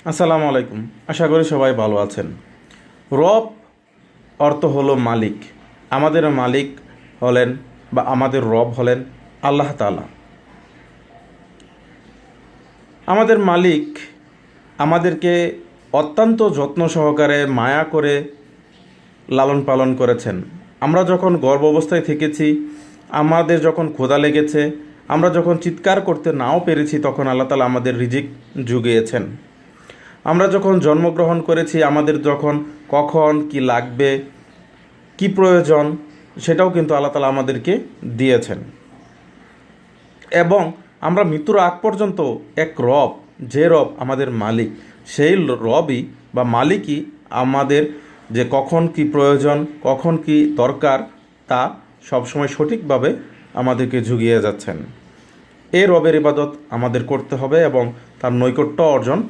আসসালামু আলাইকুম। আশা করি সবাই ভালো আছেন। রব অর্থ হলো মালিক। আমাদের মালিক হলেন বা আমাদের রব হলেন আল্লাহ তাআলা। আমাদের মালিক আমাদেরকে অত্যন্ত যত্ন সহকারে মায়া করে লালন পালন করেছেন। আমরা যখন গর্ভ অবস্থায় থেকেছি, আমাদের যখন ক্ষুধা লেগেছে, আমরা যখন চিৎকার করতে নাও পেরেছি, তখন আল্লাহ তাআলা আমাদের রিজিক জুগিয়েছেন। আমরা যখন জন্মগ্রহণ করেছি, আমাদের যখন কখন কি লাগবে, কি প্রয়োজন, সেটাও কিন্তু আল্লাহ তাআলা আমাদেরকে দিয়েছেন। এবং আমরা মৃত্যুর আগ পর্যন্ত এক রব, যে রব আমাদের মালিক, সেই রবই বা মালিকই আমাদের যে কখন কি প্রয়োজন, কখন কি দরকার, তা সবসময় সঠিকভাবে আমাদেরকে জুগিয়ে যাচ্ছেন। এই রবের ইবাদত আমাদের করতে হবে এবং তার নৈকট্য অর্জন